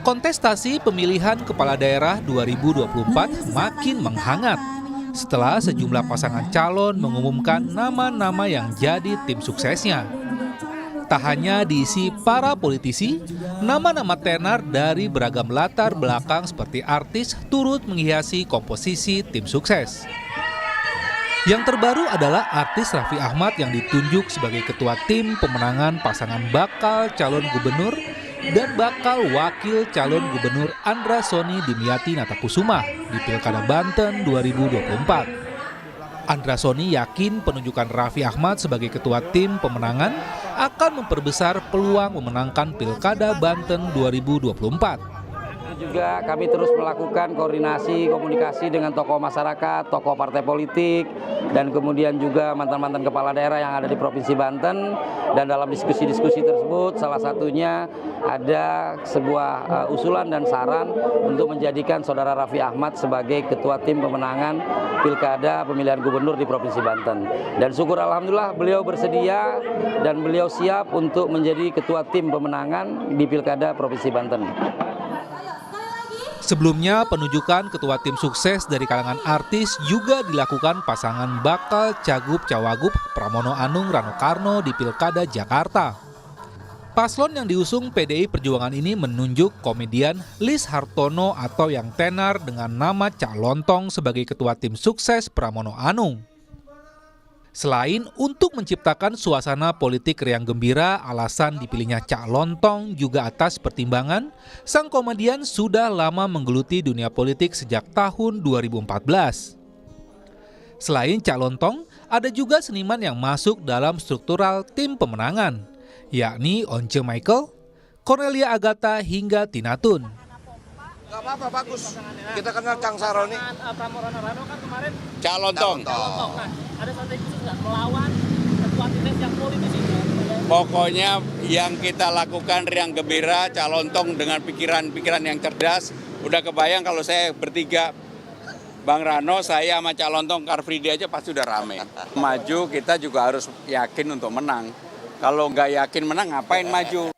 Kontestasi pemilihan kepala daerah 2024 makin menghangat setelah sejumlah pasangan calon mengumumkan nama-nama yang jadi tim suksesnya. Tak hanya diisi para politisi, nama-nama tenar dari beragam latar belakang seperti artis turut menghiasi komposisi tim sukses. Yang terbaru adalah artis Raffi Ahmad yang ditunjuk sebagai ketua tim pemenangan pasangan bakal calon gubernur dan bakal wakil calon gubernur Andra Soni Dimyati Natakusuma di Pilkada Banten 2024. Andra Soni yakin penunjukan Raffi Ahmad sebagai ketua tim pemenangan akan memperbesar peluang memenangkan Pilkada Banten 2024. Juga kami terus melakukan koordinasi, komunikasi dengan tokoh masyarakat, tokoh partai politik, dan kemudian juga mantan-mantan kepala daerah yang ada di Provinsi Banten. Dan dalam diskusi-diskusi tersebut, salah satunya ada sebuah usulan dan saran untuk menjadikan Saudara Raffi Ahmad sebagai ketua tim pemenangan Pilkada pemilihan gubernur di Provinsi Banten. Dan syukur alhamdulillah beliau bersedia dan beliau siap untuk menjadi ketua tim pemenangan di Pilkada Provinsi Banten. Sebelumnya, penunjukan ketua tim sukses dari kalangan artis juga dilakukan pasangan bakal Cagup-Cawagup Pramono Anung Rano Karno di Pilkada Jakarta. Paslon yang diusung PDI Perjuangan ini menunjuk komedian Lis Hartono atau yang tenar dengan nama Cak Lontong sebagai ketua tim sukses Pramono Anung. Selain untuk menciptakan suasana politik riang gembira, alasan dipilihnya Cak Lontong juga atas pertimbangan sang komedian sudah lama menggeluti dunia politik sejak tahun 2014. Selain Cak Lontong, ada juga seniman yang masuk dalam struktural tim pemenangan, yakni Once Michael, Cornelia Agatha hingga Tina Tun. Gak apa-apa, bagus. Kita kenal Kang Saroni. Pramono Rano kan kemarin Cak Lontong. Nah, ada strategi khusus nggak melawan ketua timnas yang politis itu? Pokoknya yang kita lakukan riang gembira, Cak Lontong dengan pikiran-pikiran yang cerdas. Udah kebayang kalau saya bertiga, Bang Rano, saya sama Cak Lontong, Car Free Day aja pasti udah rame. Maju kita juga harus yakin untuk menang. Kalau nggak yakin menang, ngapain maju?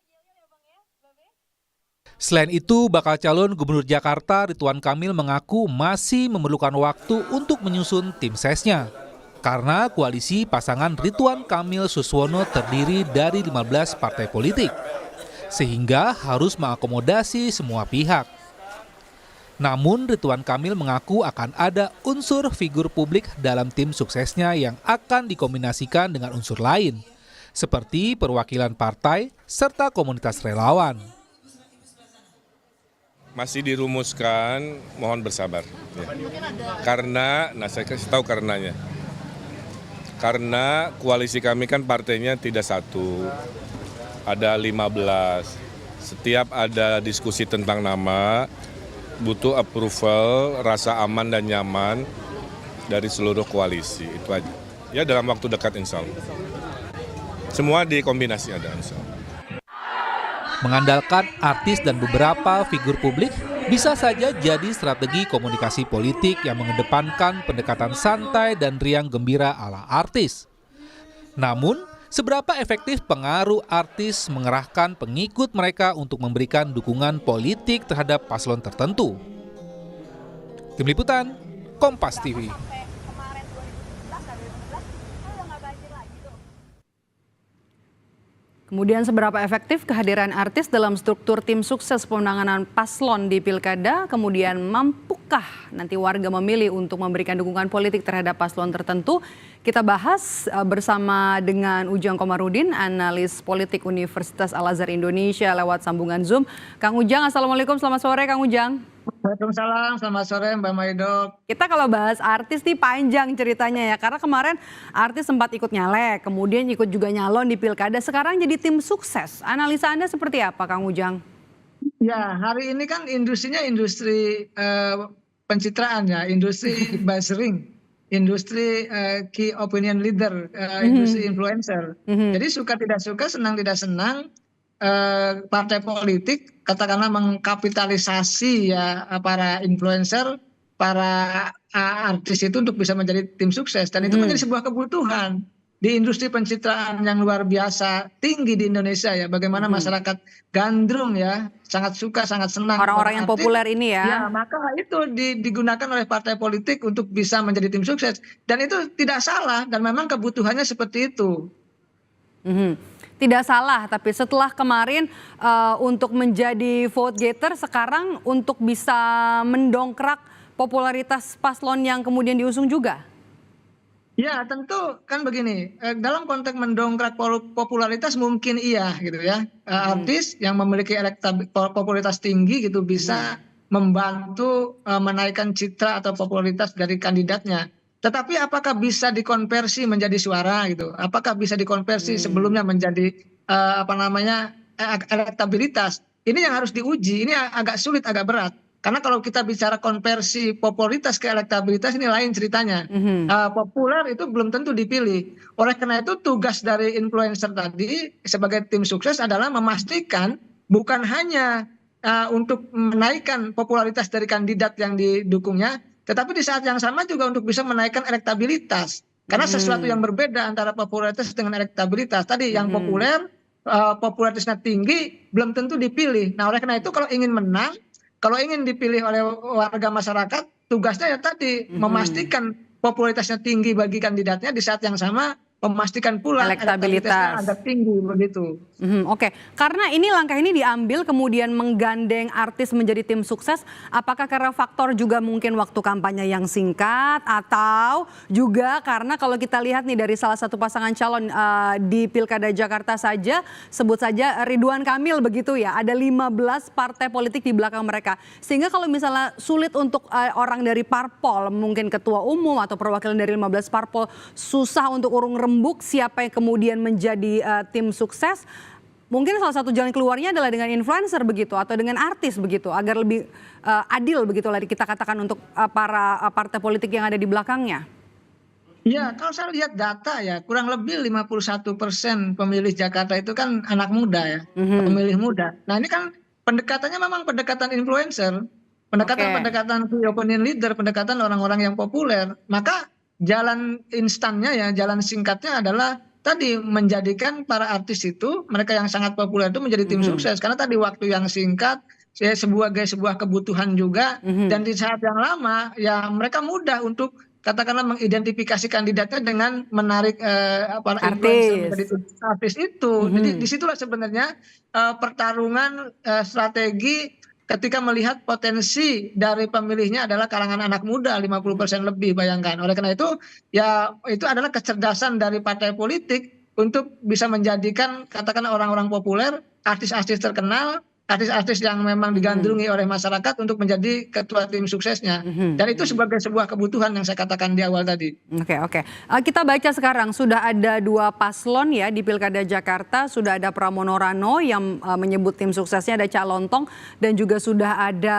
Selain itu, bakal calon gubernur Jakarta Ridwan Kamil mengaku masih memerlukan waktu untuk menyusun tim sesnya. Karena koalisi pasangan Ridwan Kamil Suswono terdiri dari 15 partai politik, sehingga harus mengakomodasi semua pihak. Namun Ridwan Kamil mengaku akan ada unsur figur publik dalam tim suksesnya yang akan dikombinasikan dengan unsur lain, seperti perwakilan partai serta komunitas relawan. Masih dirumuskan, mohon bersabar. Ya. Karena, saya kasih tahu karenanya. Karena koalisi kami kan partainya tidak satu, ada 15. Setiap ada diskusi tentang nama, butuh approval, rasa aman dan nyaman dari seluruh koalisi. Itu aja. Ya dalam waktu dekat insya Allah. Semua dikombinasi ada insya Allah. Mengandalkan artis dan beberapa figur publik bisa saja jadi strategi komunikasi politik yang mengedepankan pendekatan santai dan riang gembira ala artis. Namun, seberapa efektif pengaruh artis mengerahkan pengikut mereka untuk memberikan dukungan politik terhadap paslon tertentu? Tim Liputan, Kompas TV. Kemudian seberapa efektif kehadiran artis dalam struktur tim sukses pemenangan paslon di Pilkada, kemudian mampukah nanti warga memilih untuk memberikan dukungan politik terhadap paslon tertentu? Kita bahas bersama dengan Ujang Komarudin, analis politik Universitas Al-Azhar Indonesia lewat sambungan Zoom. Kang Ujang, Assalamualaikum, selamat sore Kang Ujang. Waalaikumsalam, selamat sore Mbak Maido. Kita kalau bahas artis nih panjang ceritanya ya, karena kemarin artis sempat ikut nyalek, kemudian ikut juga nyalon di Pilkada, sekarang jadi tim sukses. Analisa Anda seperti apa Kang Ujang? Ya, hari ini kan industrinya industri pencitraan ya, industri buzzing, industri key opinion leader, industri influencer. Jadi suka tidak suka, senang tidak senang, partai politik katakanlah mengkapitalisasi ya para influencer, para artis itu untuk bisa menjadi tim sukses, dan itu menjadi sebuah kebutuhan. di industri pencitraan yang luar biasa tinggi di Indonesia ya, bagaimana masyarakat gandrung ya, sangat suka, sangat senang Orang-orang yang kepada artis. populer ini Ya, ya. maka itu digunakan oleh partai politik untuk bisa menjadi tim sukses. Dan itu tidak salah, dan memang kebutuhannya seperti itu. Mhm. Tidak salah, tapi setelah kemarin untuk menjadi vote getter, sekarang untuk bisa mendongkrak popularitas paslon yang kemudian diusung juga. Ya, tentu kan begini, dalam konteks mendongkrak popularitas mungkin iya gitu ya. Artis yang memiliki popularitas tinggi gitu bisa membantu menaikkan citra atau popularitas dari kandidatnya. Tetapi apakah bisa dikonversi menjadi suara gitu? Apakah bisa dikonversi sebelumnya menjadi elektabilitas? Ini yang harus diuji. Ini agak sulit, agak berat. Karena kalau kita bicara konversi popularitas ke elektabilitas ini lain ceritanya. Populer itu belum tentu dipilih. Oleh karena itu tugas dari influencer tadi sebagai tim sukses adalah memastikan bukan hanya untuk menaikkan popularitas dari kandidat yang didukungnya, tetapi di saat yang sama juga untuk bisa menaikkan elektabilitas. Karena sesuatu yang berbeda antara popularitas dengan elektabilitas. Tadi yang populer, popularitasnya tinggi, belum tentu dipilih. Nah, oleh karena itu kalau ingin menang, kalau ingin dipilih oleh warga masyarakat, tugasnya ya tadi memastikan popularitasnya tinggi bagi kandidatnya, di saat yang sama memastikan pula elektabilitasnya agak tinggi begitu. Oke, karena langkah ini diambil kemudian menggandeng artis menjadi tim sukses, apakah karena faktor juga mungkin waktu kampanye yang singkat, atau juga karena kalau kita lihat nih dari salah satu pasangan calon di Pilkada Jakarta saja, sebut saja Ridwan Kamil begitu ya, ada 15 partai politik di belakang mereka. Sehingga kalau misalnya sulit untuk orang dari parpol, mungkin ketua umum atau perwakilan dari 15 parpol, susah untuk urung rembuk siapa yang kemudian menjadi tim sukses. Mungkin salah satu jalan keluarnya adalah dengan influencer begitu, atau dengan artis begitu, agar lebih adil begitu lah kita katakan untuk para partai politik yang ada di belakangnya. Ya, kalau saya lihat data ya, kurang lebih 51% pemilih Jakarta itu kan anak muda ya, pemilih muda. Nah, ini kan pendekatannya memang pendekatan influencer, pendekatan key opinion leader, pendekatan orang-orang yang populer. Maka jalan instannya ya, jalan singkatnya adalah tadi menjadikan para artis itu, mereka yang sangat populer itu menjadi tim sukses. Karena tadi waktu yang singkat, sebuah kebutuhan juga, dan di saat yang lama ya mereka mudah untuk katakanlah mengidentifikasi kandidatnya dengan menarik para influencer menjadi artis itu. Jadi disitulah sebenarnya pertarungan strategi ketika melihat potensi dari pemilihnya adalah kalangan anak muda 50% lebih, bayangkan. Oleh karena itu ya itu adalah kecerdasan dari partai politik untuk bisa menjadikan katakanlah orang-orang populer, artis-artis terkenal, artis-artis yang memang digandrungi oleh masyarakat untuk menjadi ketua tim suksesnya. Dan itu sebagai sebuah kebutuhan yang saya katakan di awal tadi. Oke. Kita baca sekarang sudah ada 2 paslon ya di Pilkada Jakarta. Sudah ada Pramono Rano yang menyebut tim suksesnya ada Cak Lontong, dan juga sudah ada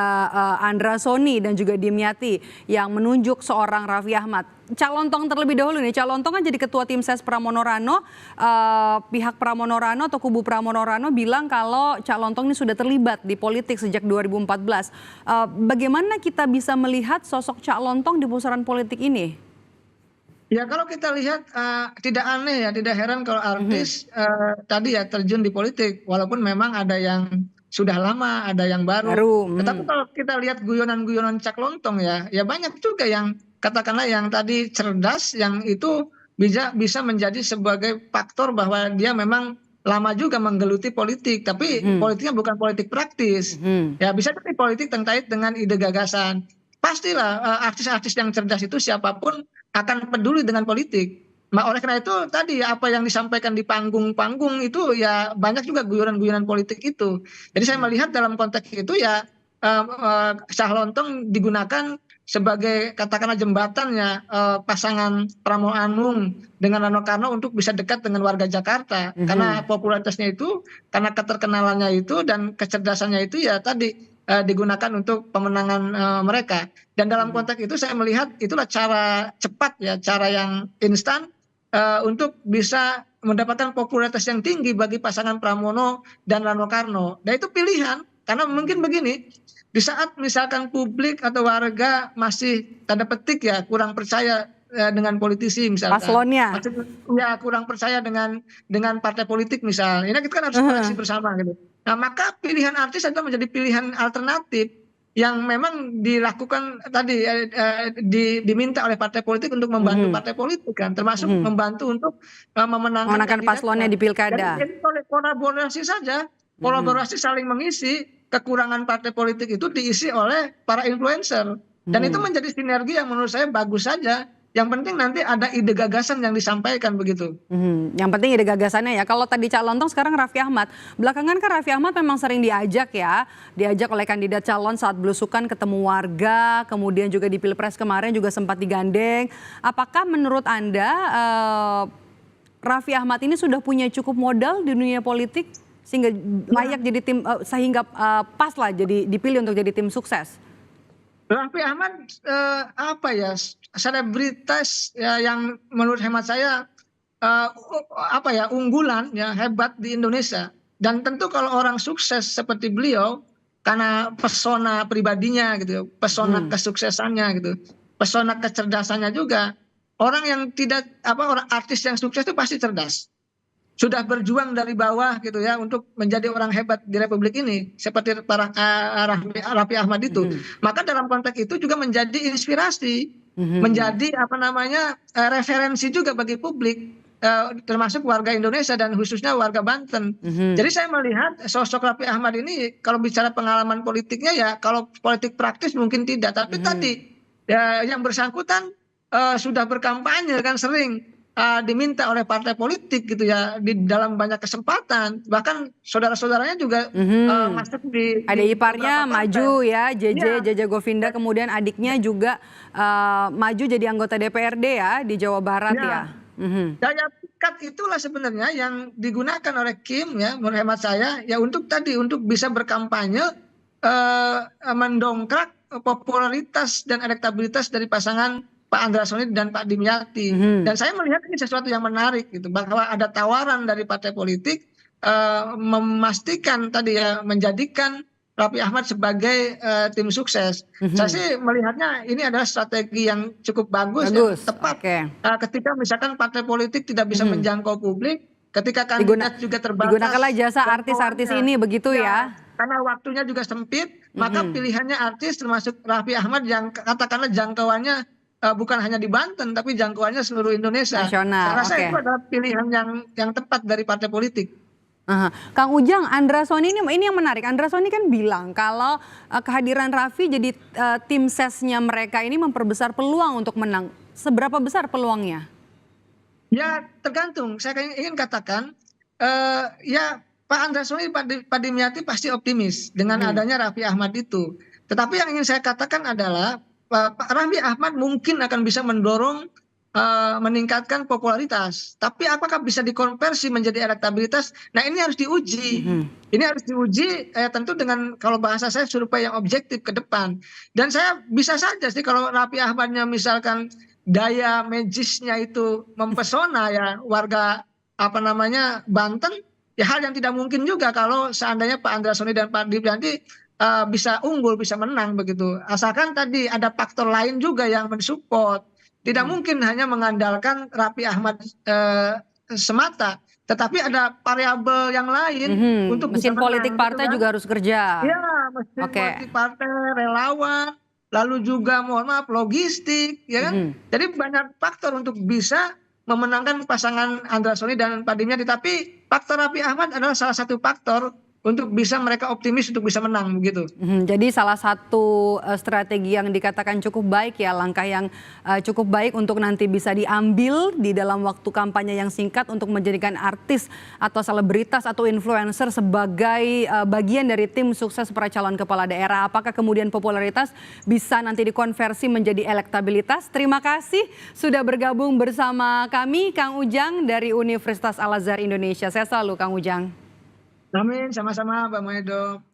Andra Soni dan juga Dimyati yang menunjuk seorang Raffi Ahmad. Cak Lontong terlebih dahulu nih. Cak Lontong kan jadi ketua tim ses Pramono Rano. Pihak Pramono Rano atau kubu Pramono Rano bilang kalau Cak Lontong ini sudah terlibat di politik sejak 2014. Bagaimana kita bisa melihat sosok Cak Lontong di pusaran politik ini? Ya, kalau kita lihat tidak aneh ya, tidak heran kalau artis tadi ya terjun di politik, walaupun memang ada yang sudah lama, ada yang baru. Tetapi kalau kita lihat guyonan-guyonan Cak Lontong ya banyak juga yang katakanlah yang tadi cerdas, yang itu bisa menjadi sebagai faktor bahwa dia memang lama juga menggeluti politik, tapi politiknya bukan politik praktis. Ya bisa jadi politik terkait dengan ide gagasan. Pastilah artis-artis yang cerdas itu siapapun akan peduli dengan politik. Oleh karena itu tadi apa yang disampaikan di panggung-panggung itu ya banyak juga guyonan-guyonan politik itu. Jadi saya melihat dalam konteks itu ya Cak Lontong digunakan sebagai katakanlah jembatannya pasangan Pramono Anung dengan Rano Karno untuk bisa dekat dengan warga Jakarta. Karena popularitasnya itu, karena keterkenalannya itu dan kecerdasannya itu ya tadi digunakan untuk pemenangan mereka. Dan dalam konteks itu saya melihat itulah cara cepat ya, cara yang instan untuk bisa mendapatkan popularitas yang tinggi bagi pasangan Pramono dan Rano Karno. Dan itu pilihan, karena mungkin begini, di saat misalkan publik atau warga masih tanda petik ya kurang percaya dengan politisi misalkan. Paslonnya. Ya kurang percaya dengan partai politik misal. Ini kita kan harus koreksi bersama gitu. Nah, maka pilihan artis adalah menjadi pilihan alternatif yang memang dilakukan tadi diminta oleh partai politik untuk membantu partai politik kan, termasuk membantu untuk memenangkan paslonnya di pilkada. Jadi kolaborasi saja, kolaborasi saling mengisi, kekurangan partai politik itu diisi oleh para influencer. Dan itu menjadi sinergi yang menurut saya bagus saja. Yang penting nanti ada ide gagasan yang disampaikan begitu. Yang penting ide gagasannya ya. Kalau tadi Cak Lontong, sekarang Raffi Ahmad. Belakangan kan Raffi Ahmad memang sering diajak ya. Diajak oleh kandidat calon saat belusukan ketemu warga. Kemudian juga di Pilpres kemarin juga sempat digandeng. Apakah menurut Anda Raffi Ahmad ini sudah punya cukup modal di dunia politik sehingga layak jadi tim, sehingga pas lah jadi dipilih untuk jadi tim sukses? Raffi Ahmad selebritas ya, yang menurut hemat saya unggulan ya, hebat di Indonesia. Dan tentu kalau orang sukses seperti beliau karena pesona pribadinya gitu, pesona kesuksesannya gitu, pesona kecerdasannya juga. Orang yang orang artis yang sukses itu pasti cerdas. Sudah berjuang dari bawah gitu ya untuk menjadi orang hebat di Republik ini seperti para Raffi Ahmad itu. Maka dalam konteks itu juga menjadi inspirasi, menjadi referensi juga bagi publik, termasuk warga Indonesia dan khususnya warga Banten. Jadi saya melihat sosok Raffi Ahmad ini kalau bicara pengalaman politiknya ya, kalau politik praktis mungkin tidak, tapi tadi ya, yang bersangkutan sudah berkampanye kan sering diminta oleh partai politik gitu ya di dalam banyak kesempatan, bahkan saudara-saudaranya juga masuk di ada iparnya maju ya, JJ Govinda, kemudian adiknya juga maju jadi anggota DPRD ya di Jawa Barat ya. Daya pikat itulah sebenarnya yang digunakan oleh Kim ya, menurut hemat saya ya, untuk bisa berkampanye mendongkrak popularitas dan elektabilitas dari pasangan Pak Andra Soni dan Pak Dimyati. Dan saya melihat ini sesuatu yang menarik gitu, bahwa ada tawaran dari partai politik memastikan tadi ya, menjadikan Raffi Ahmad sebagai tim sukses. Saya sih melihatnya ini adalah strategi yang cukup bagus. Yang tepat. Ketika misalkan partai politik tidak bisa menjangkau publik, ketika kandidat juga terbatas. Digunakanlah jasa artis-artis ini begitu ya. Karena waktunya juga sempit, maka pilihannya artis termasuk Raffi Ahmad yang katakanlah jangkauannya bukan hanya di Banten, tapi jangkauannya seluruh Indonesia. Nasional. Saya rasa itu adalah pilihan yang tepat dari partai politik. Kang Ujang, Andra Soni ini yang menarik. Andra Soni kan bilang kalau kehadiran Raffi jadi tim sesnya mereka ini memperbesar peluang untuk menang. Seberapa besar peluangnya? Ya tergantung. Saya ingin katakan, ya Pak Andra Soni, Pak Dimyati pasti optimis dengan adanya Raffi Ahmad itu. Tetapi yang ingin saya katakan adalah Pak Raffi Ahmad mungkin akan bisa mendorong meningkatkan popularitas, tapi apakah bisa dikonversi menjadi elektabilitas? Nah ini harus diuji. Ini harus diuji tentu dengan kalau bahasa saya survei yang objektif ke depan. Dan saya bisa saja sih kalau Raffi Ahmadnya misalkan daya magisnya itu mempesona ya warga Banten, ya hal yang tidak mungkin juga kalau seandainya Pak Andra Soni dan Pak Dimyati bisa unggul, bisa menang begitu. Asalkan tadi ada faktor lain juga yang mensupport. Tidak mungkin hanya mengandalkan Raffi Ahmad semata, tetapi ada variabel yang lain untuk mesin politik partai juga harus kerja. Ya, mesin politik partai, relawan, lalu juga mohon maaf logistik, ya kan? Jadi banyak faktor untuk bisa memenangkan pasangan Andra Soni dan Pak Dimyati. Tapi faktor Raffi Ahmad adalah salah satu faktor untuk bisa mereka optimis untuk bisa menang begitu. Jadi salah satu strategi yang dikatakan cukup baik ya, langkah yang cukup baik untuk nanti bisa diambil di dalam waktu kampanye yang singkat untuk menjadikan artis atau selebritas atau influencer sebagai bagian dari tim sukses para calon kepala daerah. Apakah kemudian popularitas bisa nanti dikonversi menjadi elektabilitas? Terima kasih sudah bergabung bersama kami, Kang Ujang dari Universitas Al Azhar Indonesia. Saya selalu Kang Ujang. Amin, sama-sama Mbak Maedo.